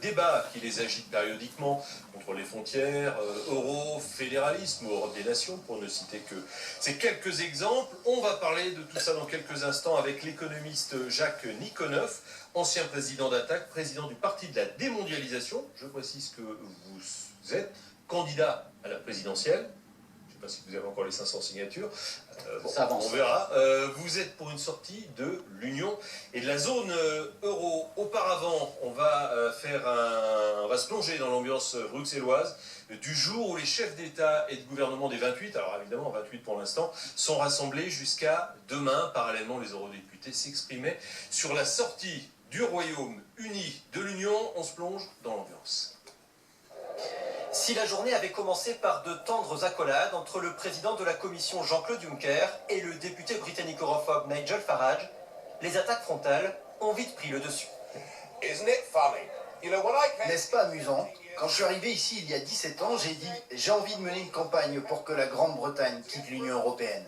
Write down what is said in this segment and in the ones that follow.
débat qui les agite périodiquement, contrôle des frontières, euro, fédéralisme ou Europe des nations, pour ne citer que ces quelques exemples. On va parler de tout ça dans quelques instants avec l'économiste Jacques Niconoff, ancien président d'Attac, président du Parti de la démondialisation. Je précise que vous êtes candidat à la présidentielle. Je ne sais pas si vous avez encore les 500 signatures. On verra. Vous êtes pour une sortie de l'Union et de la zone euro. Auparavant, on va se plonger dans l'ambiance bruxelloise du jour où les chefs d'État et de gouvernement des 28, alors évidemment 28 pour l'instant, sont rassemblés jusqu'à demain. Parallèlement, les eurodéputés s'exprimaient sur la sortie du Royaume-Uni de l'Union. On se plonge dans l'ambiance. Si la journée avait commencé par de tendres accolades entre le président de la Commission Jean-Claude Juncker et le député britannique europhobe Nigel Farage, les attaques frontales ont vite pris le dessus. N'est-ce pas amusant? Quand je suis arrivé ici il y a 17 ans, j'ai dit « J'ai envie de mener une campagne pour que la Grande-Bretagne quitte l'Union européenne ».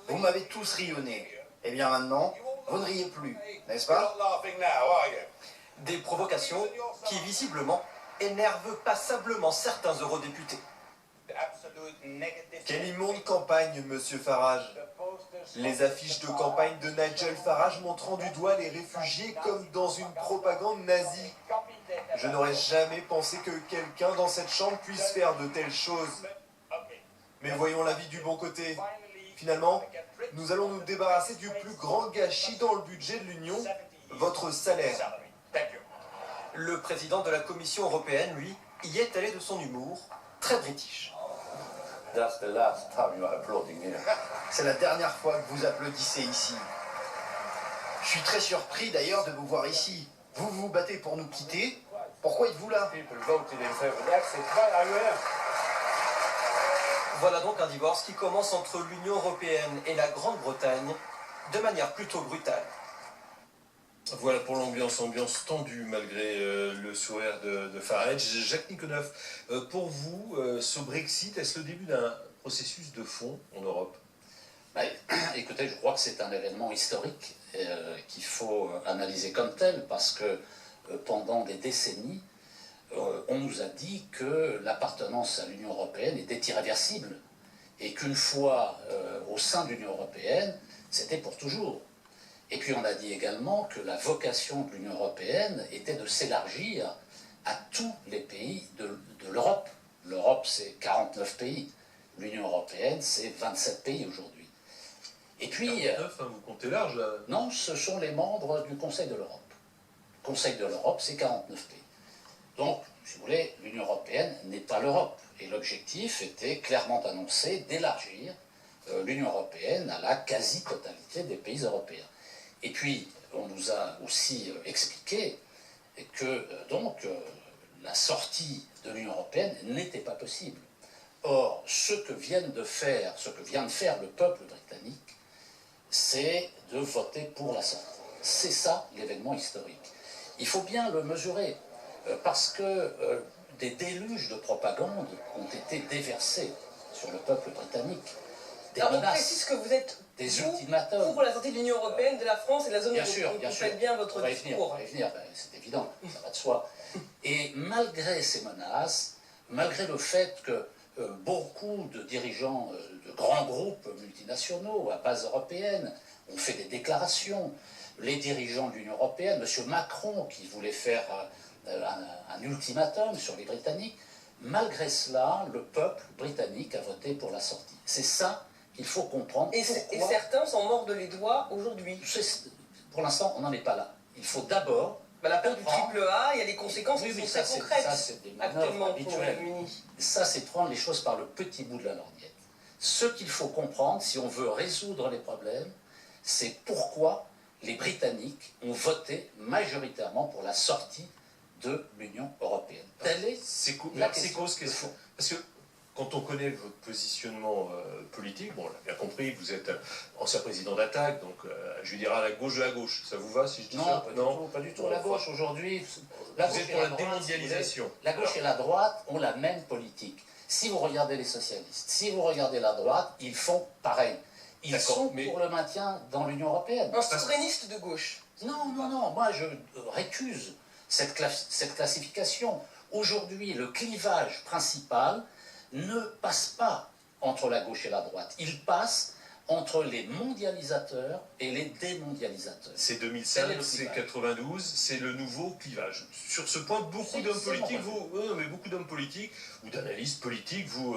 Vous m'avez tous rayonné. Eh bien maintenant, vous ne riez plus, n'est-ce pas? Des provocations qui, visiblement, énervent passablement certains eurodéputés. Quelle immonde campagne, monsieur Farage. Les affiches de campagne de Nigel Farage montrant du doigt les réfugiés comme dans une propagande nazie. Je n'aurais jamais pensé que quelqu'un dans cette chambre puisse faire de telles choses. Mais voyons la vie du bon côté. Finalement, nous allons nous débarrasser du plus grand gâchis dans le budget de l'Union, votre salaire. Le président de la Commission européenne, lui, y est allé de son humour, très british. C'est la dernière fois que vous applaudissez ici. Je suis très surpris d'ailleurs de vous voir ici. Vous vous battez pour nous quitter. Pourquoi êtes-vous là? Voilà donc un divorce qui commence entre l'Union européenne et la Grande-Bretagne de manière plutôt brutale. Voilà pour l'ambiance tendue malgré le sourire de Farage. Jacques Niconoff, pour vous, ce Brexit, est-ce le début d'un processus de fond en Europe? Écoutez, je crois que c'est un événement historique qu'il faut analyser comme tel, parce que pendant des décennies, on nous a dit que l'appartenance à l'Union européenne était irréversible, et qu'une fois au sein de l'Union européenne, c'était pour toujours. Et puis on a dit également que la vocation de l'Union européenne était de s'élargir à tous les pays de l'Europe. L'Europe, c'est 49 pays. L'Union européenne, c'est 27 pays aujourd'hui. Et puis... 49, vous comptez large, là? Non, ce sont les membres du Conseil de l'Europe. Le Conseil de l'Europe, c'est 49 pays. Donc, si vous voulez, l'Union européenne n'est pas l'Europe. Et l'objectif était clairement annoncé d'élargir l'Union européenne à la quasi-totalité des pays européens. Et puis, on nous a aussi expliqué que la sortie de l'Union européenne n'était pas possible. Or, ce que vient de faire le peuple britannique, c'est de voter pour la sortie. C'est ça l'événement historique. Il faut bien le mesurer, parce que des déluges de propagande ont été déversés sur le peuple britannique. Des Alors, menaces, on précise que vous êtes des ultimatums. pour la sortie de l'Union européenne, de la France et de la zone Bien euro. sûr, Donc, bien vous sûr. faites bien votre On va y venir, discours. c'est évident, ça va de soi. Et malgré ces menaces, malgré le fait que beaucoup de dirigeants de grands groupes multinationaux à base européenne ont fait des déclarations, les dirigeants de l'Union européenne, M. Macron qui voulait faire un ultimatum sur les Britanniques, malgré cela, le peuple britannique a voté pour la sortie. C'est ça qu'il faut comprendre. Et certains s'en mordent les doigts aujourd'hui. Pour l'instant, on n'en est pas là. Il faut d'abord... La peur du triple A, il y a les conséquences qui sont très concrètes ça, c'est des manœuvres actuellement pour le habituelles. Royaume-Uni. Ça, c'est prendre les choses par le petit bout de la lorgnette. Ce qu'il faut comprendre, si on veut résoudre les problèmes, c'est pourquoi les Britanniques ont voté majoritairement pour la sortie de l'Union européenne. Telle est la question. Parce que quand on connaît votre positionnement politique, bon, on l'a bien compris, vous êtes ancien président d'Attac, donc je dirais à la gauche de la gauche. Ça vous va si je dis ça? Non, pas du tout. La gauche aujourd'hui, vous êtes pour la démondialisation. La gauche et la droite ont la même politique. Si vous regardez les socialistes, si vous regardez la droite, ils font pareil. Ils sont pour le maintien dans l'Union européenne. Un souverainiste de gauche. Non, moi je récuse cette classification. Aujourd'hui, le clivage principal ne passe pas entre la gauche et la droite. Il passe entre les mondialisateurs et les démondialisateurs. C'est 2005, c'est 92, c'est le nouveau clivage. Sur ce point, beaucoup d'hommes politiques, ou d'analystes politiques vous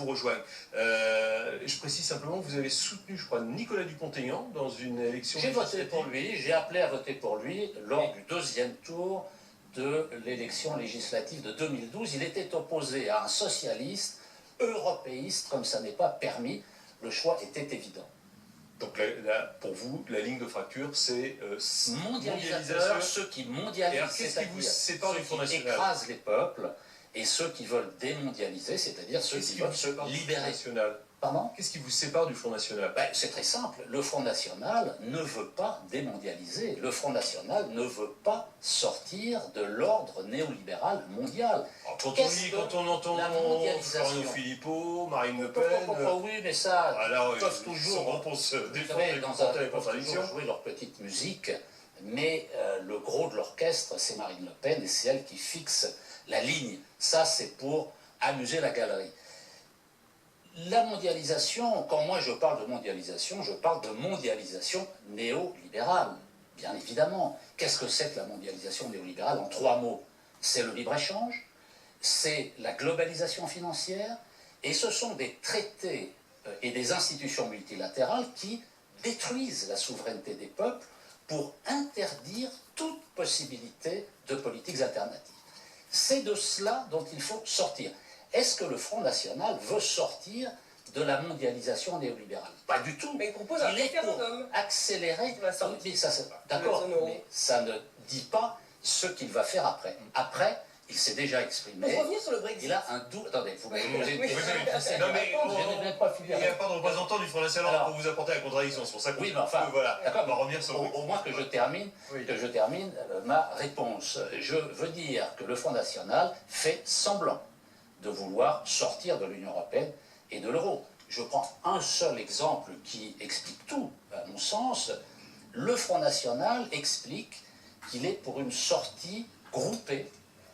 rejoignent. Je précise simplement que vous avez soutenu, je crois, Nicolas Dupont-Aignan dans une élection J'ai voté législative. pour lui, j'ai appelé à voter pour lui lors du deuxième tour de l'élection législative de 2012. Il était opposé à un socialiste européiste, comme ça n'est pas permis. Le choix était évident. Donc pour vous, la ligne de fracture, c'est Mondialisateurs, ceux qui mondialisent, qu'est-ce qui vous sépare du Front ceux qui National? écrasent les peuples, et ceux qui veulent démondialiser, c'est-à-dire ceux qui veulent se libérer. Pardon ? Qu'est-ce qui vous sépare du Front National? Ben, c'est très simple. Le Front National ne veut pas démondialiser. Le Front National ne veut pas sortir de l'ordre néolibéral mondial. Quand on entend Florian Philippot, Marine Le Pen... Oui, mais ça, alors, ils peuvent toujours, pour se défendre savez, et dans confronter un, les contradictions. jouer leur petite musique, mais le gros de l'orchestre, c'est Marine Le Pen, et c'est elle qui fixe la ligne. Ça, c'est pour amuser la galerie. La mondialisation, quand moi je parle de mondialisation néolibérale, bien évidemment. Qu'est-ce que c'est que la mondialisation néolibérale? En 3 mots, c'est le libre-échange, c'est la globalisation financière, et ce sont des traités et des institutions multilatérales qui détruisent la souveraineté des peuples pour interdire toute possibilité de politiques alternatives. C'est de cela dont il faut sortir. Est-ce que le Front National veut sortir de la mondialisation néolibérale? Pas du tout. Mais il propose un référendum. Pour accélérer. D'accord, mais ça ne dit pas ce qu'il va faire après. Après, il s'est déjà exprimé. Pour revenir sur le Brexit. Il a un doute. Attendez, vous Oui. me posez Oui. Non, mais je n'ai même pas fini. il n'y a pas de représentant du Front National Alors, pour vous apporter la contradiction. C'est pour ça que oui, mais enfin, voilà. d'accord, On va revenir sur au moins que je termine, ma réponse. Je veux dire que le Front National fait semblant de vouloir sortir de l'Union européenne et de l'euro. Je prends un seul exemple qui explique tout, à mon sens. Le Front National explique qu'il est pour une sortie groupée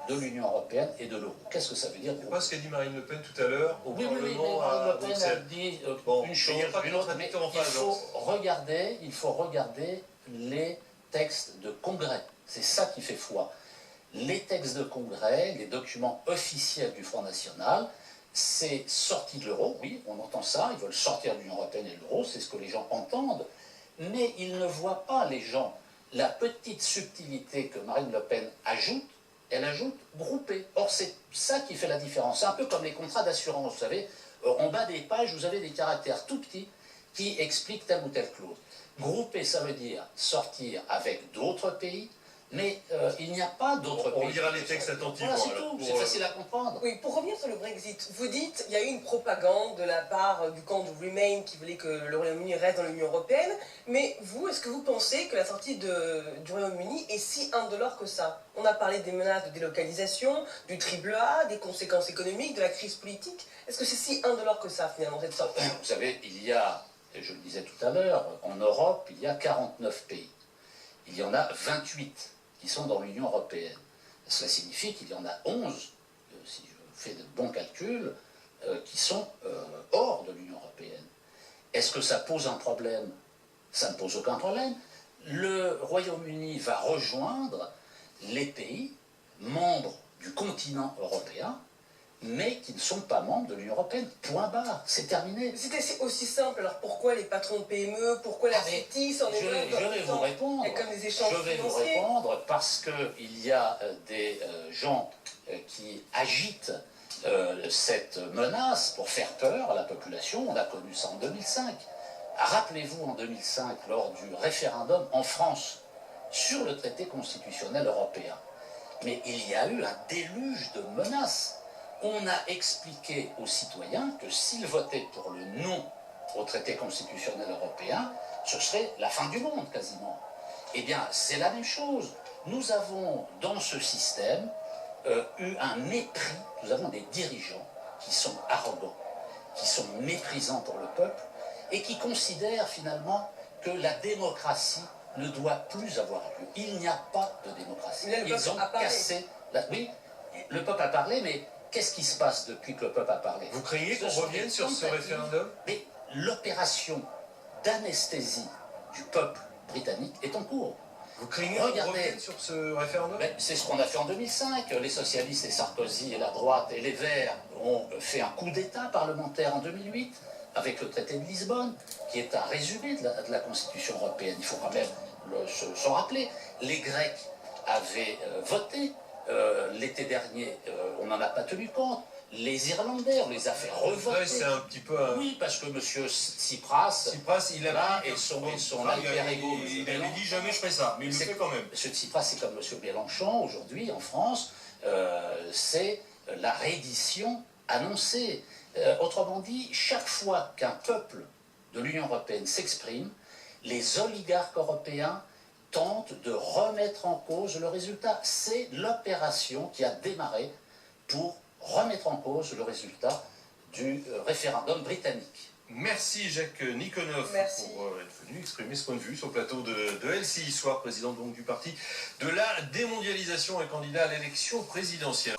de l'Union européenne et de l'euro. Qu'est-ce que ça veut dire? C'est pas ce qu'a dit Marine Le Pen tout à l'heure au Oui, Parlement Marine à Le Pen a Bruxelles. dit une chose, il n'y a pas de une autre, mais contradicteur en face. il faut regarder les textes de congrès. C'est ça qui fait foi. Les textes de congrès, les documents officiels du Front National, c'est sorti de l'euro, oui, on entend ça, ils veulent sortir de l'Union européenne et de l'euro, c'est ce que les gens entendent, mais ils ne voient pas, les gens, la petite subtilité que Marine Le Pen ajoute, elle ajoute groupé. Or, c'est ça qui fait la différence. C'est un peu comme les contrats d'assurance, vous savez, en bas des pages, vous avez des caractères tout petits qui expliquent telle ou telle clause. Groupé, ça veut dire sortir avec d'autres pays, mais il n'y a pas d'autres pays. On lira les textes attentivement. Voilà, c'est tout, c'est facile à comprendre. Oui, pour revenir sur le Brexit, vous dites qu'il y a eu une propagande de la part du camp de Remain qui voulait que le Royaume-Uni reste dans l'Union européenne, mais vous, est-ce que vous pensez que la sortie du Royaume-Uni est si indolore que ça? On a parlé des menaces de délocalisation, du triple A, des conséquences économiques, de la crise politique. Est-ce que c'est si indolore que ça, finalement, cette sortie? Vous savez, il y a, et je le disais tout à l'heure, en Europe, il y a 49 pays. Il y en a 28 qui sont dans l'Union européenne. Cela signifie qu'il y en a 11, si je fais de bons calculs, qui sont hors de l'Union européenne. Est-ce que ça pose un problème? Ça ne pose aucun problème. Le Royaume-Uni va rejoindre les pays membres du continent européen, mais qui ne sont pas membres de l'Union européenne. Point barre, c'est terminé. C'était aussi simple, alors pourquoi les patrons de PME, pourquoi la CITIS en Je vais vous répondre. comme des échanges Je vais vous financiers. répondre parce qu'il y a des gens qui agitent cette menace pour faire peur à la population. On a connu ça en 2005. Rappelez-vous en 2005, lors du référendum en France sur le traité constitutionnel européen. Mais il y a eu un déluge de menaces. On a expliqué aux citoyens que s'ils votaient pour le non au traité constitutionnel européen, ce serait la fin du monde quasiment. Eh bien, c'est la même chose. Nous avons dans ce système eu un mépris. Nous avons des dirigeants qui sont arrogants, qui sont méprisants pour le peuple et qui considèrent finalement que la démocratie ne doit plus avoir lieu. Il n'y a pas de démocratie. Mais là, le Ils peuple ont a parlé. cassé... Oui, le peuple a parlé, mais qu'est-ce qui se passe depuis que le peuple a parlé? Vous craignez Ce qu'on sont revienne des sur ce tentatives. référendum? Mais l'opération d'anesthésie du peuple britannique est en cours. Vous craignez qu'on Regardez. revienne sur ce référendum? Mais c'est ce qu'on a fait en 2005. Les socialistes et Sarkozy et la droite et les Verts ont fait un coup d'État parlementaire en 2008 avec le traité de Lisbonne, qui est un résumé de la Constitution européenne. Il faut quand même s'en rappeler. Les Grecs avaient voté l'été dernier, on n'en a pas tenu compte. Les Irlandais, on les a fait revoter. Ouais, c'est un petit peu un... Oui, parce que M. Tsipras, il a là, pris- et son Ah, alter ego, il avait dit jamais je ferai ça, mais il le C'est- fait quand même. M. Tsipras, c'est comme M. Mélenchon, aujourd'hui, en France, c'est la reddition annoncée. Autrement dit, chaque fois qu'un peuple de l'Union européenne s'exprime, les oligarques européens tentent de remettre en cause le résultat. C'est l'opération qui a démarré pour remettre en cause le résultat du référendum britannique. Merci Jacques Nikonov Merci. pour être venu exprimer ce point de vue sur le plateau de LCI Soir, président donc du parti de la démondialisation et candidat à l'élection présidentielle.